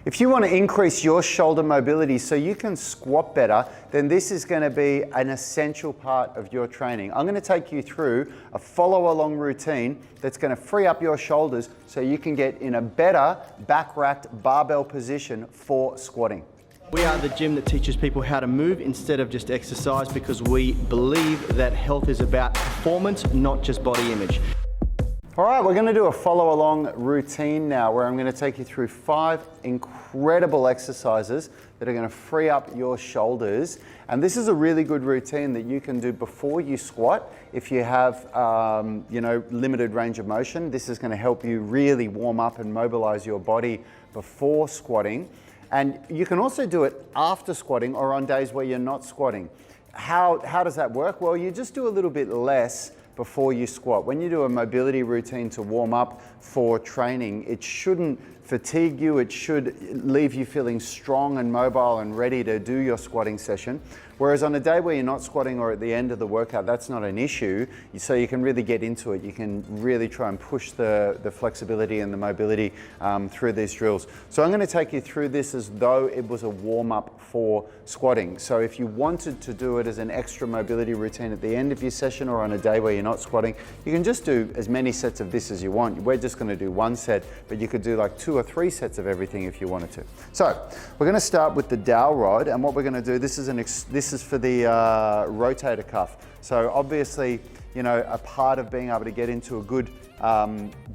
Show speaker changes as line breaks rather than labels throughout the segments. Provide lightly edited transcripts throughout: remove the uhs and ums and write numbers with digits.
If you want to increase your shoulder mobility so you can squat better, then this is going to be an essential part of your training. I'm going to take you through a follow-along routine that's going to free up your shoulders so you can get in a better back-racked barbell position for squatting.
We are the gym that teaches people how to move instead of just exercise, because we believe that health is about performance, not just body image.
All right, we're going to do a follow-along routine now where I'm going to take you through 5 incredible exercises that are going to free up your shoulders. And this is a really good routine that you can do before you squat. If you have, limited range of motion, this is going to help you really warm up and mobilize your body before squatting. And you can also do it after squatting or on days where you're not squatting. How does that work? Well, you just do a little bit less before you squat. When you do a mobility routine to warm up for training, it shouldn't fatigue you. It should leave you feeling strong and mobile and ready to do your squatting session. Whereas on a day where you're not squatting or at the end of the workout, that's not an issue. So you can really get into it. You can really try and push the flexibility and the mobility through these drills. So I'm going to take you through this as though it was a warm up for squatting. So if you wanted to do it as an extra mobility routine at the end of your session or on a day where you're not squatting, you can just do as many sets of this as you want. We're just going to do 1 set, but you could do like 2 or 3 sets of everything if you wanted to. So we're going to start with the dowel rod, and what we're going to do, this is for the rotator cuff. So obviously, a part of being able to get into a good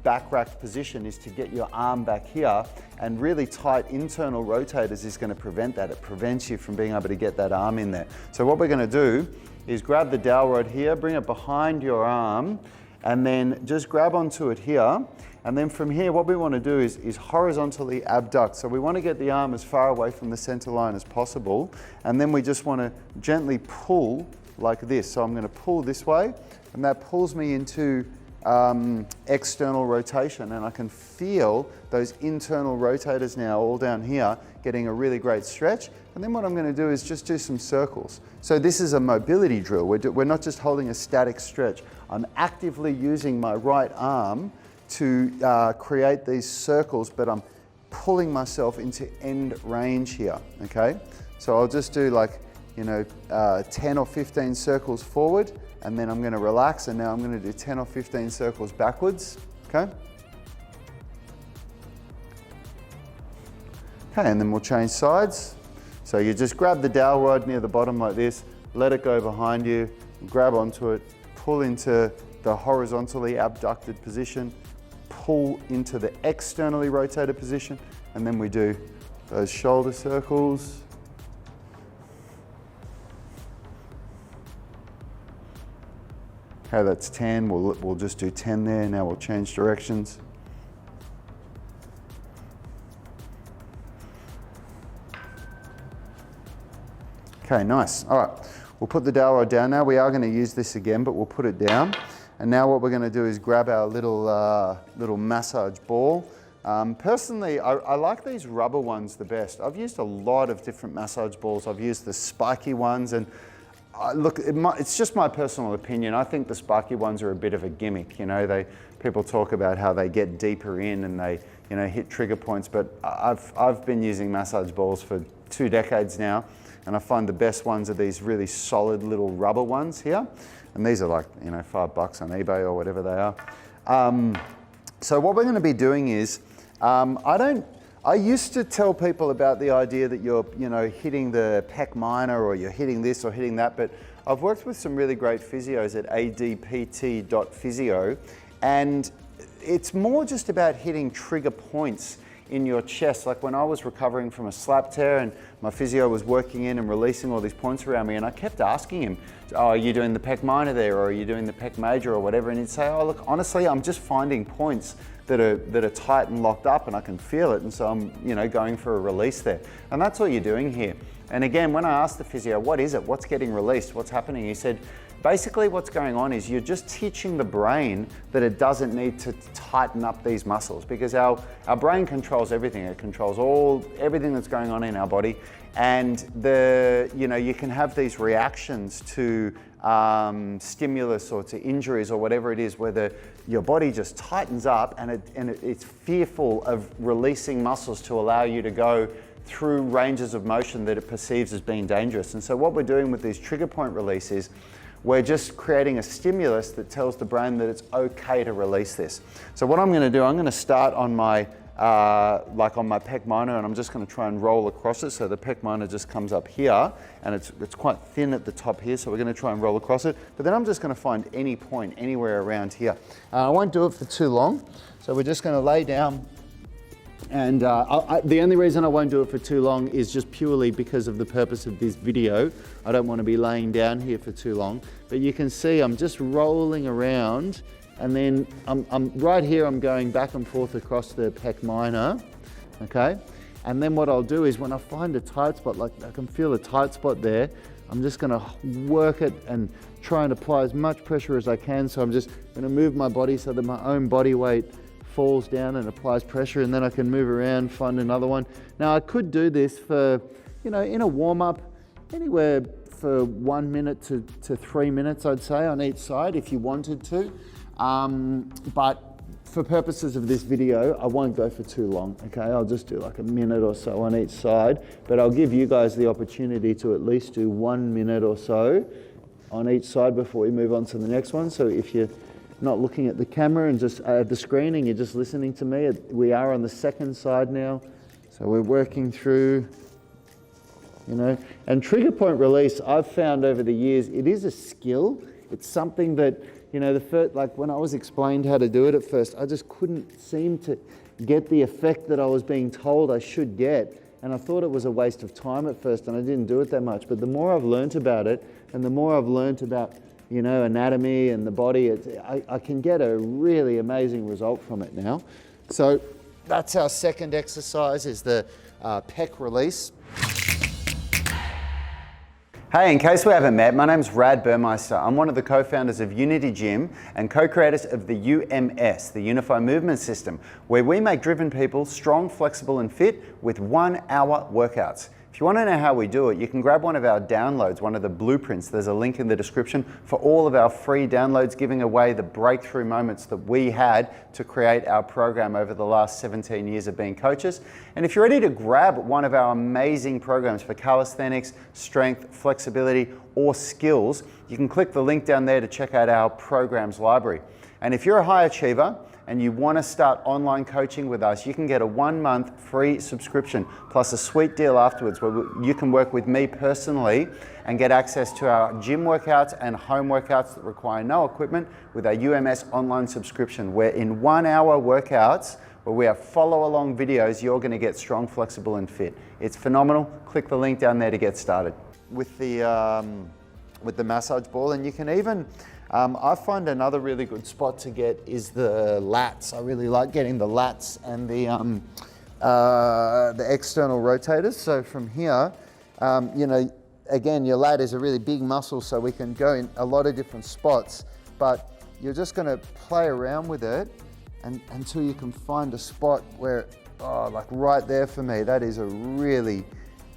back racked position is to get your arm back here, and really tight internal rotators is going to prevent that. It prevents you from being able to get that arm in there. So what we're going to do is grab the dowel rod here, bring it behind your arm, and then just grab onto it here. And then from here, what we want to do is horizontally abduct. So we want to get the arm as far away from the center line as possible. And then we just want to gently pull like this. So I'm going to pull this way, and that pulls me into external rotation. And I can feel those internal rotators now all down here getting a really great stretch. And then what I'm going to do is just do some circles. So this is a mobility drill. We're not just holding a static stretch. I'm actively using my right arm to create these circles, but I'm pulling myself into end range here, okay? So I'll just do 10 or 15 circles forward, and then I'm gonna relax, and now I'm gonna do 10 or 15 circles backwards, okay? Okay, and then we'll change sides. So you just grab the dowel rod near the bottom like this, let it go behind you, grab onto it, pull into the horizontally abducted position, pull into the externally rotated position, and then we do those shoulder circles. Okay, that's 10. We'll just do 10 there. Now we'll change directions. Okay, nice. All right, we'll put the dowel rod down now. We are going to use this again, but we'll put it down. And now what we're going to do is grab our little massage ball. Personally, I like these rubber ones the best. I've used a lot of different massage balls. I've used the spiky ones, and look, it's just my personal opinion. I think the spiky ones are a bit of a gimmick. People talk about how they get deeper in and they hit trigger points, but I've been using massage balls for 2 decades now, and I find the best ones are these really solid little rubber ones here. And these are like, $5 on eBay or whatever they are. So what we're going to be doing is, I used to tell people about the idea that you're, hitting the pec minor, or you're hitting this or hitting that, but I've worked with some really great physios at adpt.physio, and it's more just about hitting trigger points in your chest. Like when I was recovering from a slap tear and my physio was working in and releasing all these points around me, and I kept asking him, oh, are you doing the pec minor there, or are you doing the pec major or whatever? And he'd say, oh, look, honestly, I'm just finding points that are tight and locked up, and I can feel it, and so I'm going for a release there. And that's all you're doing here. And again, when I asked the physio, what is it? What's getting released? What's happening? He said, basically what's going on is you're just teaching the brain that it doesn't need to tighten up these muscles, because our brain controls everything. It controls everything that's going on in our body. And you can have these reactions to stimulus or to injuries or whatever it is, where your body just tightens up and it's fearful of releasing muscles to allow you to go through ranges of motion that it perceives as being dangerous. And so what we're doing with these trigger point releases, we're just creating a stimulus that tells the brain that it's okay to release this. So what I'm going to do, I'm going to start on my like on my pec minor, and I'm just going to try and roll across it. So the pec minor just comes up here, and it's quite thin at the top here, so we're going to try and roll across it. But then I'm just going to find any point anywhere around here. I won't do it for too long, so we're just going to lay down. And the only reason I won't do it for too long is just purely because of the purpose of this video. I don't want to be laying down here for too long. But you can see I'm just rolling around, and then I'm right here, I'm going back and forth across the pec minor, okay? And then what I'll do is when I find a tight spot, like I can feel a tight spot there, I'm just gonna work it and try and apply as much pressure as I can. So I'm just gonna move my body so that my own body weight falls down and applies pressure, and then I can move around, find another one. Now I could do this for, you know, in a warm-up, anywhere for 1 minute to 3 minutes, I'd say, on each side if you wanted to. But for purposes of this video, I won't go for too long, okay? I'll just do like a minute or so on each side, but I'll give you guys the opportunity to at least do 1 minute or so on each side before we move on to the next one. So if you're not looking at the camera and just at the screen and you're just listening to me, we are on the second side now. So we're working through, you know, and trigger point release, I've found over the years, it is a skill. It's something that, you know, like when I was explained how to do it at first, I just couldn't seem to get the effect that I was being told I should get. And I thought it was a waste of time at first, and I didn't do it that much. But the more I've learnt about it, and the more I've learnt about, you know, anatomy and the body, I can get a really amazing result from it now. So that's our second exercise, is the pec release. Hey, in case we haven't met, my name's Rad Burmeister. I'm one of the co-founders of Unity Gym and co-creators of the UMS, the Unified Movement System, where we make driven people strong, flexible and fit with 1 hour workouts. If you want to know how we do it, you can grab one of our downloads, one of the blueprints. There's a link in the description for all of our free downloads, giving away the breakthrough moments that we had to create our program over the last 17 years of being coaches. And if you're ready to grab one of our amazing programs for calisthenics, strength, flexibility, or skills, you can click the link down there to check out our programs library. And if you're a high achiever and you want to start online coaching with us, you can get a 1 month free subscription plus a sweet deal afterwards where you can work with me personally and get access to our gym workouts and home workouts that require no equipment with our UMS online subscription, where in 1 hour workouts where we have follow along videos, you're going to get strong, flexible and fit. It's phenomenal. Click the link down there to get started with the massage ball. And you can even, I find another really good spot to get is the lats. I really like getting the lats and the external rotators. So from here, you know, again, your lat is a really big muscle, so we can go in a lot of different spots, but you're just going to play around with it until you can find a spot where, oh, like right there for me, that is a really,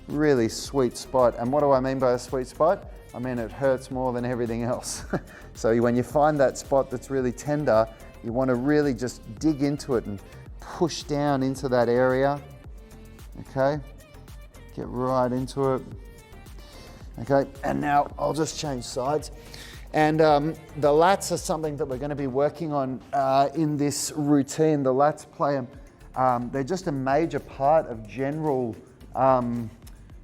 really sweet spot. And what do I mean by a sweet spot? I mean, it hurts more than everything else. So when you find that spot that's really tender, you want to really just dig into it and push down into that area. Okay, get right into it. Okay, and now I'll just change sides. And the lats are something that we're going to be working on in this routine. The lats play, they're just a major part of general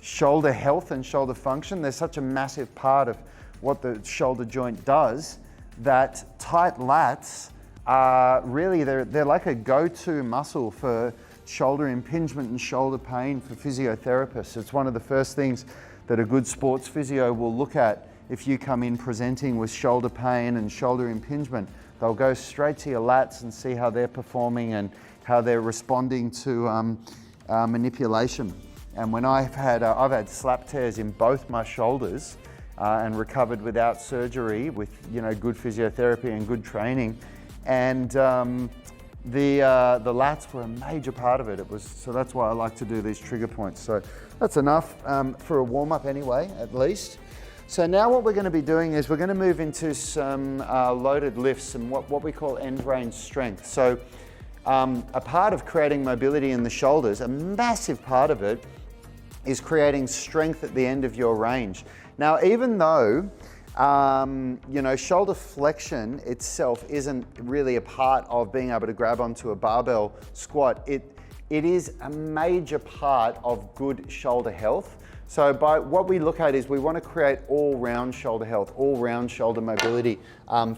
shoulder health and shoulder function. They're such a massive part of what the shoulder joint does that tight lats are really, they're like a go-to muscle for shoulder impingement and shoulder pain for physiotherapists. It's one of the first things that a good sports physio will look at if you come in presenting with shoulder pain and shoulder impingement. They'll go straight to your lats and see how they're performing and how they're responding to manipulation. And when I've had slap tears in both my shoulders and recovered without surgery with, you know, good physiotherapy and good training, and the lats were a major part of it. So that's why I like to do these trigger points. So that's enough for a warm up anyway, at least. So now what we're going to be doing is we're going to move into some loaded lifts and what we call end range strength. So a part of creating mobility in the shoulders, a massive part of it, is creating strength at the end of your range. Now, even though shoulder flexion itself isn't really a part of being able to grab onto a barbell squat, it is a major part of good shoulder health. So by what we look at is we want to create all-round shoulder health, all-round shoulder mobility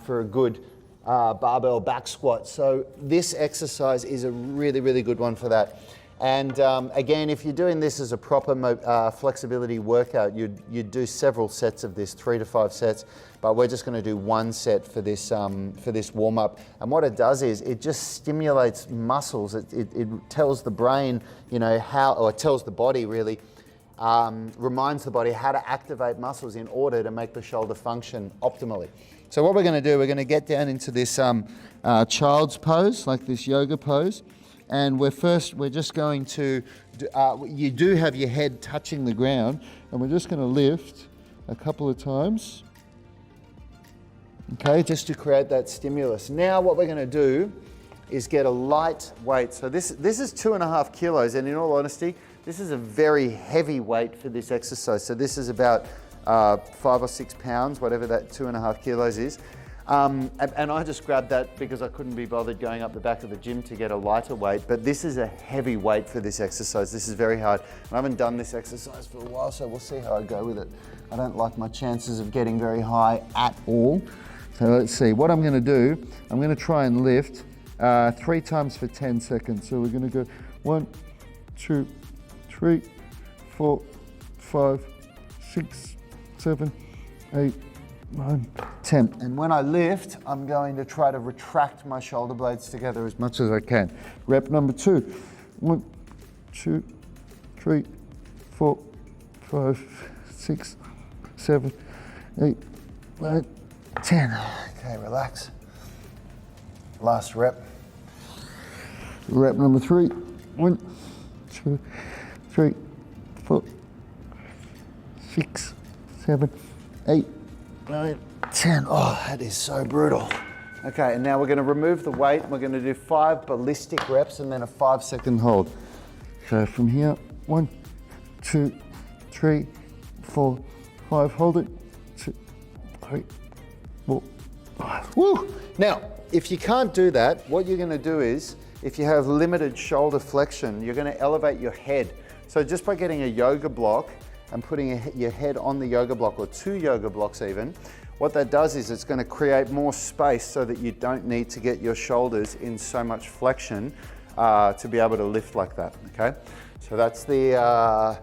for a good barbell back squat. So this exercise is a really, really good one for that. And again, if you're doing this as a proper flexibility workout, you'd do several sets of this, 3 to 5 sets, but we're just going to do one set for this warm-up. And what it does is it just stimulates muscles. It tells the brain, or it tells the body really, reminds the body how to activate muscles in order to make the shoulder function optimally. So what we're going to do, we're going to get down into this child's pose, like this yoga pose. And we're just going to, you do have your head touching the ground, and we're just going to lift a couple of times, okay, just to create that stimulus. Now what we're going to do is get a light weight. So this is 2.5 kilos, and in all honesty, this is a very heavy weight for this exercise. So this is about 5 or 6 pounds, whatever that 2.5 kilos is. And I just grabbed that because I couldn't be bothered going up the back of the gym to get a lighter weight, but this is a heavy weight for this exercise. This is very hard. I haven't done this exercise for a while, so we'll see how I go with it. I don't like my chances of getting very high at all. So let's see, what I'm gonna do, I'm gonna try and lift 3 times for 10 seconds. So we're gonna go 1, 2, 3, 4, 5, 6, 7, 8, 9, 10. And when I lift, I'm going to try to retract my shoulder blades together as much as I can. Rep number 2. 1, 2, 3, 4, 5, 6, 7, 8, 9, 10. Okay, relax. Last rep. Rep number 3. 1, 2, 3, 4, 6, 7, 8, 9, 10. Oh, that is so brutal. Okay, and now we're going to remove the weight. We're going to do 5 ballistic reps and then a 5-second hold. So from here, 1, 2, 3, 4, 5. Hold it. 2, 3, 4, 5. Woo! Now, if you can't do that, what you're going to do is, if you have limited shoulder flexion, you're going to elevate your head. So just by getting a yoga block and putting your head on the yoga block, or 2 yoga blocks even, what that does is it's going to create more space so that you don't need to get your shoulders in so much flexion to be able to lift like that, okay? So that's the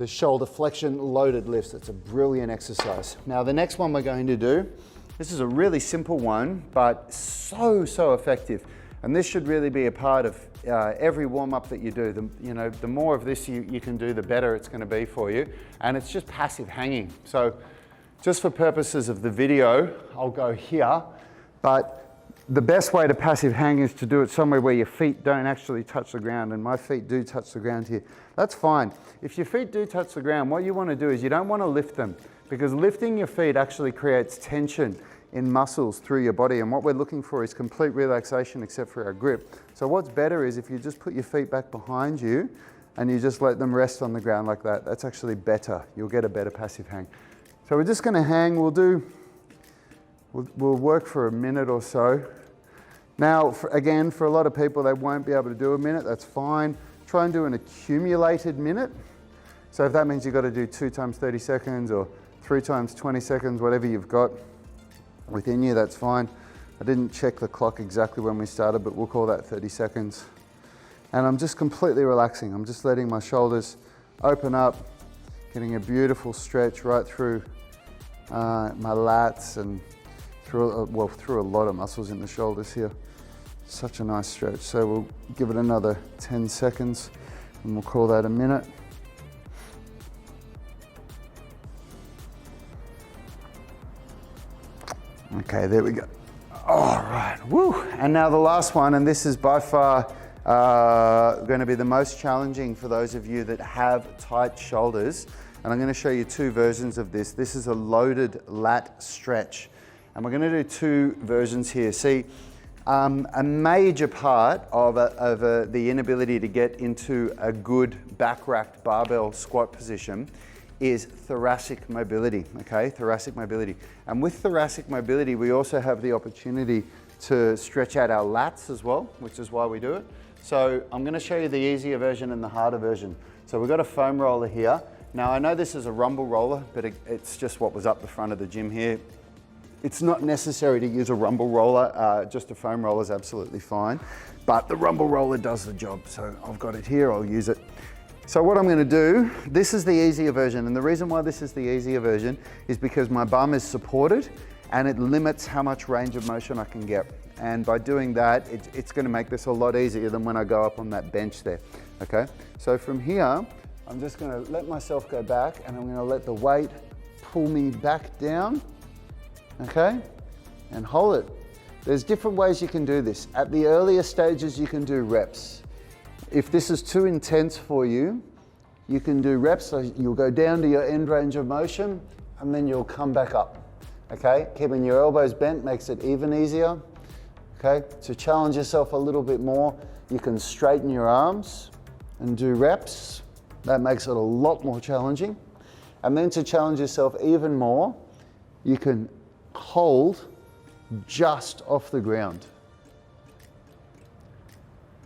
shoulder flexion loaded lifts. It's a brilliant exercise. Now the next one we're going to do, this is a really simple one, but so effective. And this should really be a part of every warm-up that you do. The more of this you can do, the better it's going to be for you. And it's just passive hanging. So just for purposes of the video, I'll go here. But the best way to passive hang is to do it somewhere where your feet don't actually touch the ground. And my feet do touch the ground here. That's fine. If your feet do touch the ground, what you want to do is you don't want to lift them, because lifting your feet actually creates tension in muscles through your body, and what we're looking for is complete relaxation except for our grip. So what's better is if you just put your feet back behind you and you just let them rest on the ground like that. That's actually better. You'll get a better passive hang. So we're just going to hang. We'll work for a minute or so. Now, again, for a lot of people, they won't be able to do a minute. That's fine. Try and do an accumulated minute. So if that means you've got to do 2 times 30 seconds or 3 times 20 seconds, whatever you've got within you, that's fine. I didn't check the clock exactly when we started, but we'll call that 30 seconds. And I'm just completely relaxing. I'm just letting my shoulders open up, getting a beautiful stretch right through my lats and through a lot of muscles in the shoulders here. Such a nice stretch. So we'll give it another 10 seconds and we'll call that a minute. Okay, there we go. All right, woo. And now the last one, and this is by far going to be the most challenging for those of you that have tight shoulders. And I'm going to show you two versions of this. This is a loaded lat stretch. And we're going to do two versions here. See, a major part of the inability to get into a good back racked barbell squat position is thoracic mobility, okay? Thoracic mobility. And with thoracic mobility, we also have the opportunity to stretch out our lats as well, which is why we do it. So I'm going to show you the easier version and the harder version. So we've got a foam roller here. Now I know this is a rumble roller, but it's just what was up the front of the gym here. It's not necessary to use a rumble roller, just a foam roller is absolutely fine. But the rumble roller does the job, so I've got it here, I'll use it. So what I'm going to do, this is the easier version, and the reason why this is the easier version is because my bum is supported and it limits how much range of motion I can get. And by doing that, it's going to make this a lot easier than when I go up on that bench there, okay? So from here, I'm just going to let myself go back and I'm going to let the weight pull me back down, okay? And hold it. There's different ways you can do this. At the earlier stages, you can do reps. If this is too intense for you, you can do reps. So you'll go down to your end range of motion and then you'll come back up, okay? Keeping your elbows bent makes it even easier, okay? To challenge yourself a little bit more, you can straighten your arms and do reps. That makes it a lot more challenging. And then to challenge yourself even more, you can hold just off the ground.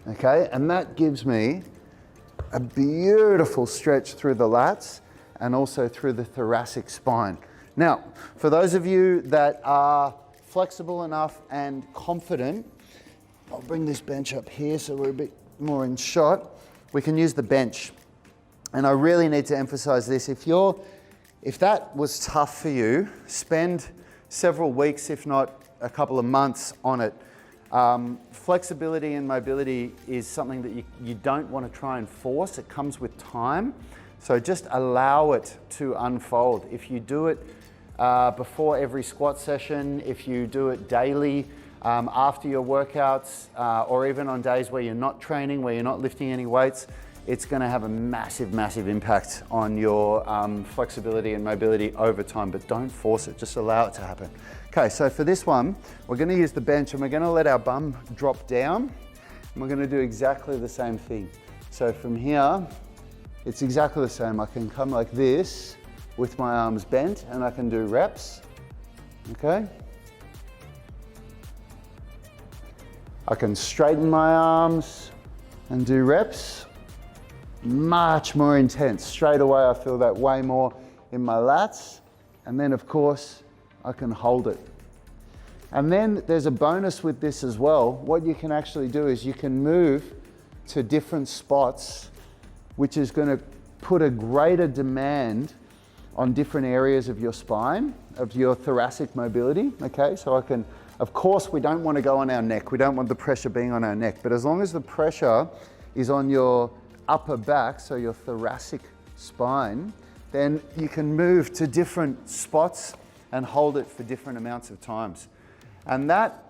Okay, and that gives me a beautiful stretch through the lats and also through the thoracic spine. Now, for those of you that are flexible enough and confident, I'll bring this bench up here so we're a bit more in shot. We can use the bench. And I really need to emphasize this. If that was tough for you, spend several weeks, if not a couple of months on it. Flexibility and mobility is something that you don't want to try and force. It comes with time. So just allow it to unfold. If you do it before every squat session, if you do it daily, after your workouts, or even on days where you're not training, where you're not lifting any weights, it's going to have a massive, massive impact on your flexibility and mobility over time, but don't force it, just allow it to happen. Okay, so for this one, we're going to use the bench and we're going to let our bum drop down and we're going to do exactly the same thing. So from here, it's exactly the same. I can come like this with my arms bent and I can do reps, okay? I can straighten my arms and do reps. Much more intense. Straight away, I feel that way more in my lats. And then of course, I can hold it. And then there's a bonus with this as well. What you can actually do is you can move to different spots, which is going to put a greater demand on different areas of your spine, of your thoracic mobility, okay? So I can, of course, we don't want to go on our neck. We don't want the pressure being on our neck, but as long as the pressure is on your upper back, so your thoracic spine, then you can move to different spots and hold it for different amounts of times. And that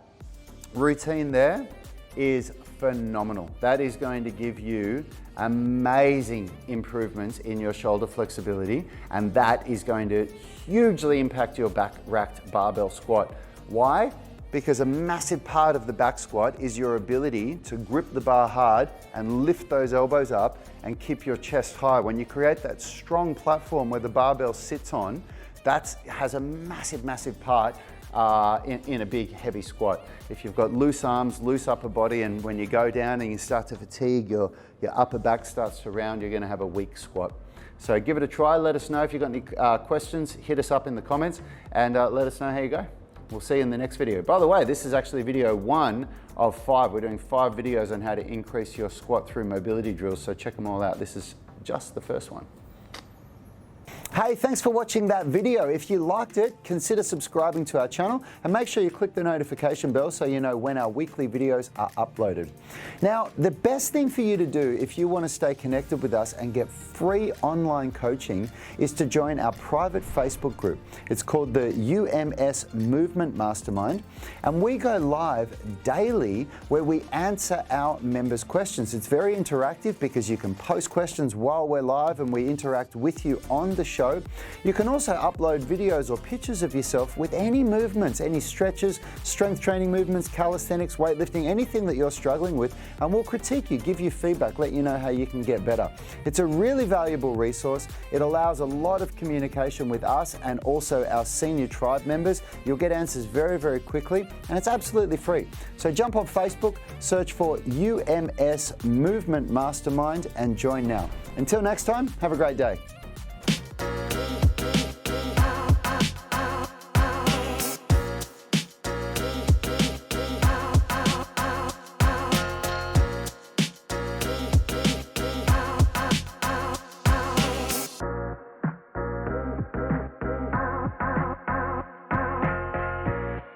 routine there is phenomenal. That is going to give you amazing improvements in your shoulder flexibility, and that is going to hugely impact your back racked barbell squat. Why? Because a massive part of the back squat is your ability to grip the bar hard and lift those elbows up and keep your chest high. When you create that strong platform where the barbell sits on, that has a massive, massive part in a big, heavy squat. If you've got loose arms, loose upper body, and when you go down and you start to fatigue, your upper back starts to round, you're gonna have a weak squat. So give it a try. Let us know if you've got any questions. Hit us up in the comments and let us know how you go. We'll see you in the next video. By the way, this is actually video 1 of 5. We're doing 5 videos on how to increase your squat through mobility drills, so check them all out. This is just the first one. Hey, thanks for watching that video. If you liked it, consider subscribing to our channel and make sure you click the notification bell so you know when our weekly videos are uploaded. Now, the best thing for you to do if you want to stay connected with us and get free online coaching is to join our private Facebook group. It's called the UMS Movement Mastermind, and we go live daily where we answer our members' questions. It's very interactive because you can post questions while we're live and we interact with you on the show. You can also upload videos or pictures of yourself with any movements, any stretches, strength training movements, calisthenics, weightlifting, anything that you're struggling with, and we'll critique you, give you feedback, let you know how you can get better. It's a really valuable resource. It allows a lot of communication with us and also our senior tribe members. You'll get answers very, very quickly, and it's absolutely free. So jump on Facebook, search for UMS Movement Mastermind and join now. Until next time, have a great day.